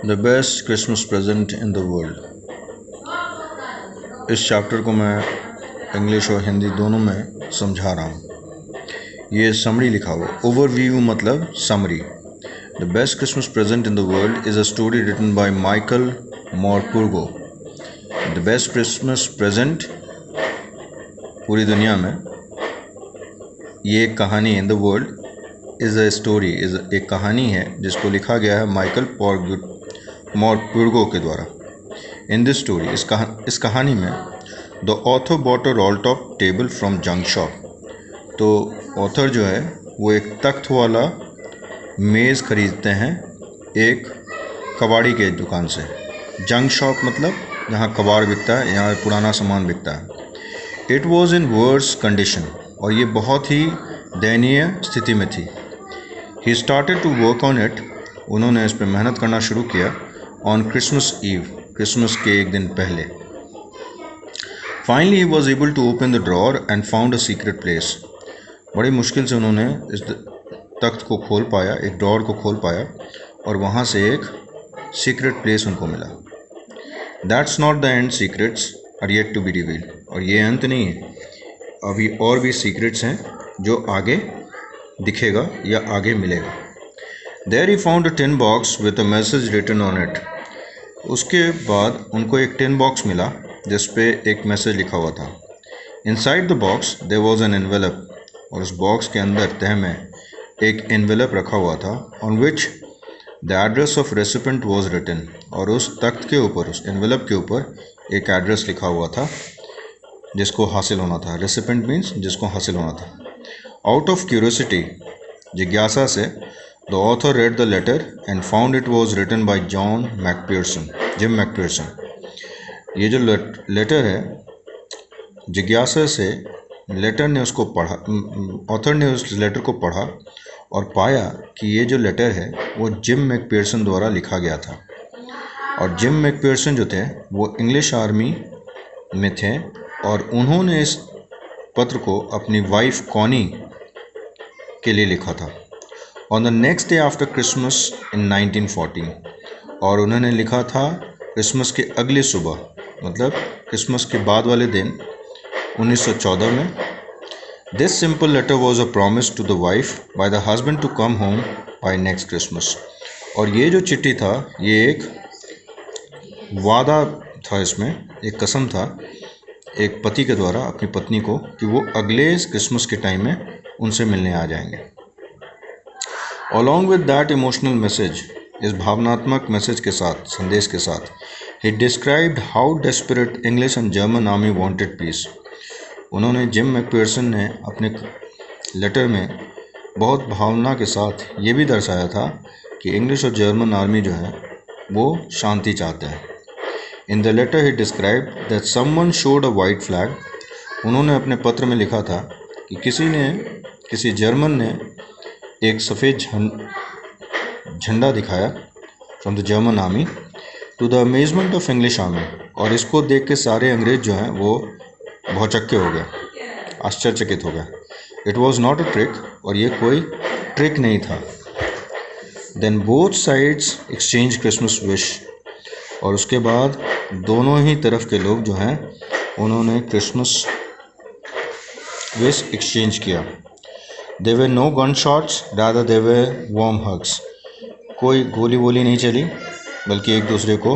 The best Christmas present in the world. इस chapter को मैं इंग्लिश और हिंदी दोनों में समझा रहा हूँ। ये समरी लिखा हुआ, ओवरव्यू मतलब summary. The best Christmas present in the world is a story written by Michael Morpurgo. The best Christmas present पूरी दुनिया में, ये एक कहानी in the world is a story, is एक कहानी है जिसको लिखा गया है माइकल मॉरपुर्गो के द्वारा। इन दिस स्टोरी, इस कहानी में the author bought a role top table from junk shop. तो ऑथर जो है वो एक तख्त वाला मेज़ खरीदते हैं एक कबाड़ी के दुकान से। जंक शॉप मतलब जहाँ कबाड़ बिकता है, यहाँ पुराना सामान बिकता है। It was in worse condition, और ये बहुत ही दयनीय स्थिति में थी। He started to work on it, उन्होंने इस पर मेहनत करना शुरू किया। ऑन क्रिसमस ईव, क्रिसमस के एक दिन पहले। Finally he was able to open the drawer and found a secret place. बड़ी मुश्किल से उन्होंने इस तख्त को खोल पाया, एक ड्रॉर को खोल पाया, और वहाँ से एक सीक्रेट प्लेस उनको मिला। That's not the end, secrets are yet to be revealed. और ये अंत नहीं है, अभी और भी सीक्रेट्स हैं जो आगे दिखेगा या आगे मिलेगा। There he found a tin box with a message written on it. उसके बाद उनको एक टिन बॉक्स मिला जिस पे एक मैसेज लिखा हुआ था। Inside the box there was an envelope, और उस बॉक्स के अंदर तह में एक एनवेलप रखा हुआ था, on which the address of recipient was written, और उस तख्त के ऊपर, उस एनवेलप के ऊपर एक एड्रेस लिखा हुआ था जिसको हासिल होना था। रेसिपेंट मीन्स जिसको हासिल होना था। आउट ऑफ क्यूरियोसिटी, जिज्ञासा से, the author read the letter and found it was written by Jim McPherson. ये जो लेटर है, जिज्ञासा से लेटर ने उसको पढ़ा, ऑथर ने उस लेटर को पढ़ा और पाया कि ये जो लेटर है वो जिम मैकपियर्सन द्वारा लिखा गया था। और जिम मैकपियर्सन जो थे वो इंग्लिश आर्मी में थे, और उन्होंने इस पत्र को अपनी वाइफ कॉनी के लिए लिखा था। On the next day after Christmas इन 1914, और उन्होंने लिखा था क्रिसमस के अगली सुबह, मतलब क्रिसमस के बाद वाले दिन 1914 में। This simple letter was a promise to the wife by the husband to come home by next Christmas. और ये जो चिट्ठी था, ये एक वादा था, इसमें एक कसम था एक पति के द्वारा अपनी पत्नी को कि वो अगले क्रिसमस के टाइम में उनसे मिलने आ जाएंगे। Along with that emotional message, इस भावनात्मक मैसेज के साथ, संदेश के साथ, he described how desperate English and German army wanted peace. उन्होंने, जिम मैकपियर्सन ने अपने लेटर में बहुत भावना के साथ ये भी दर्शाया था कि इंग्लिश और जर्मन आर्मी जो है वो शांति चाहते हैं। In the letter he described that someone showed a white flag. उन्होंने अपने पत्र में लिखा था कि किसी जर्मन ने एक सफ़ेद झंडा दिखाया from the German army to the amazement of English army. और इसको देख के सारे अंग्रेज जो हैं वो भौचक्के हो गए, आश्चर्यचकित हो गए। It was not a trick, और ये कोई ट्रिक नहीं था। Then both sides exchange Christmas wish, और उसके बाद दोनों ही तरफ के लोग जो हैं उन्होंने क्रिसमस विश एक्सचेंज किया। There were no gunshots, rather there were warm hugs. कोई गोली वोली नहीं चली, बल्कि एक दूसरे को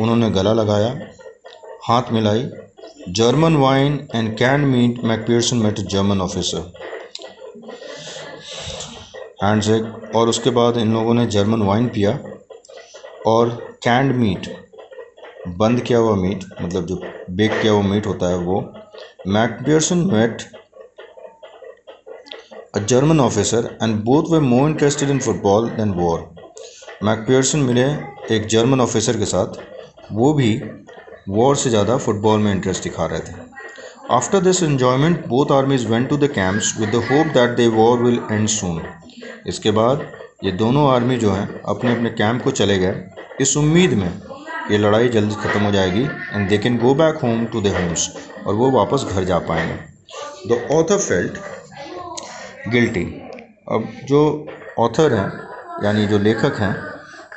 उन्होंने गला लगाया, हाथ मिलाई। German wine and canned meat, McPherson met a German officer, handshake. और उसके बाद इन लोगों ने जर्मन वाइन पिया, और कैंड मीट, बंद किया हुआ मीट, मतलब जो बेक किया हुआ मीट होता है वो। मैकपियर्सन met a German officer and both were more interested in football than war. मैकपियर्सन मिले एक जर्मन ऑफिसर के साथ, वो भी वॉर से ज़्यादा फुटबॉल में इंटरेस्ट दिखा रहे थे। After this enjoyment both armies went to the camps with the hope that the war will end soon. इसके बाद ये दोनों आर्मी जो हैं अपने अपने कैंप को चले गए इस उम्मीद में ये लड़ाई जल्दी ख़त्म हो जाएगी, and they can go back home to the homes, और वो वापस घर जा पाएंगे। The author felt guilty. अब जो ऑथर हैं, यानी जो लेखक हैं,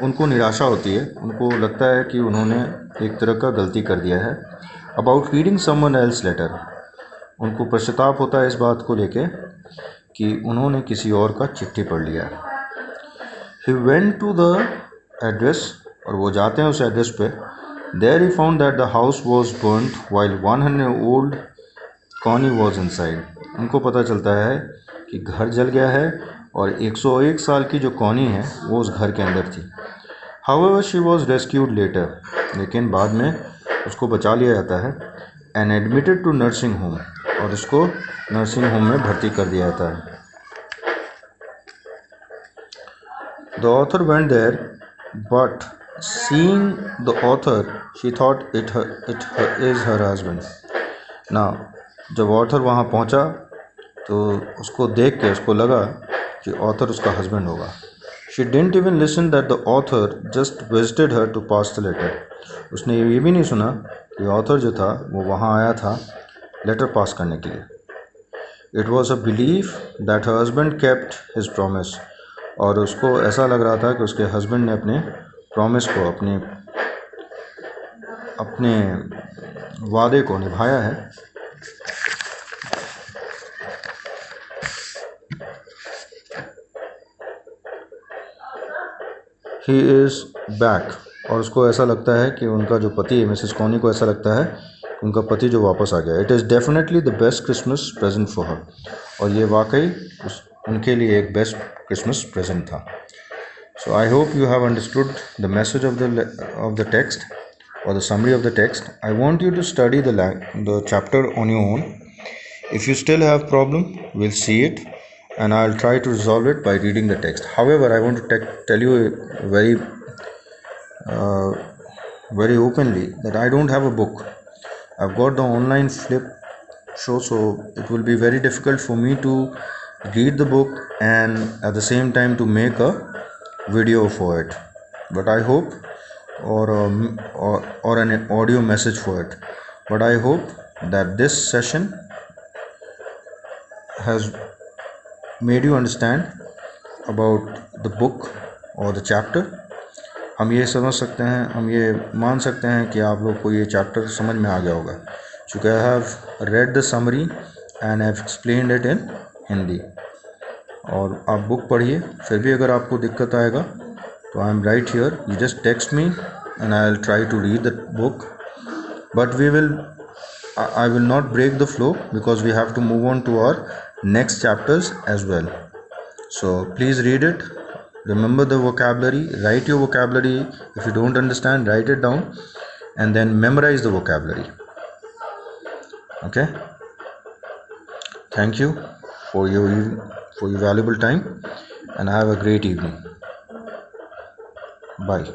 उनको निराशा होती है, उनको लगता है कि उन्होंने एक तरह का गलती कर दिया है। About reading someone else letter, उनको पश्चाताप होता है इस बात को लेके कि उन्होंने किसी और का चिट्ठी पढ़ लिया। He went to the address, और वो जाते हैं उस एड्रेस पे। There he found that the house was burned while 100 old Connie was inside. उनको पता चलता है कि घर जल गया है और 101 साल की जो कॉनी है वो उस घर के अंदर थी। However she was rescued later, लेकिन बाद में उसको बचा लिया जाता है। And admitted to nursing home, और उसको नर्सिंग होम में भर्ती कर दिया जाता है। The author went there, but seeing the author she thought it is her husband. ना, जब ऑथर वहाँ पहुँचा तो उसको देख के उसको लगा कि ऑथर उसका हस्बैंड होगा। She didn't even listen that the author just visited her to pass the letter. उसने ये भी नहीं सुना कि ऑथर जो था वो वहाँ आया था लेटर पास करने के लिए। It was a belief that her husband kept his promise, और उसको ऐसा लग रहा था कि उसके हस्बैंड ने अपने प्रॉमिस को, अपने वादे को निभाया है। ही इज़ बैक, और उसको ऐसा लगता है कि उनका जो पति है, मिसेस कॉनी को ऐसा लगता है कि उनका पति जो वापस आ गया। It is definitely the best Christmas present for her, और ये वाकई उनके लिए एक बेस्ट क्रिसमस प्रेजेंट था। So I hope you have understood the message of the text or the summary of the text. I want you to study the chapter on your own. If you still have problem, we'll see it, and I'll try to resolve it by reading the text. However, I want to tell you very openly that I don't have a book. I've got the online flip show, so it will be very difficult for me to read the book and at the same time to make a video for it. But I hope, or an audio message for it. But I hope that this session has made you understand about the book or the chapter. हम ये समझ सकते हैं, हम ये मान सकते हैं कि आप लोग को ये चैप्टर समझ में आ गया होगा, चूँकि I have read the summary and have explained it in Hindi. और आप बुक पढ़िए, फिर भी अगर आपको दिक्कत आएगा तो I am right here, you just text me and I will try to read the book, but I will not break the flow because we have to move on to our next chapters as well. So please read it, remember the vocabulary, write your vocabulary. If you don't understand, write it down and then memorize the vocabulary. Okay, thank you for your valuable time, and have a great evening. Bye.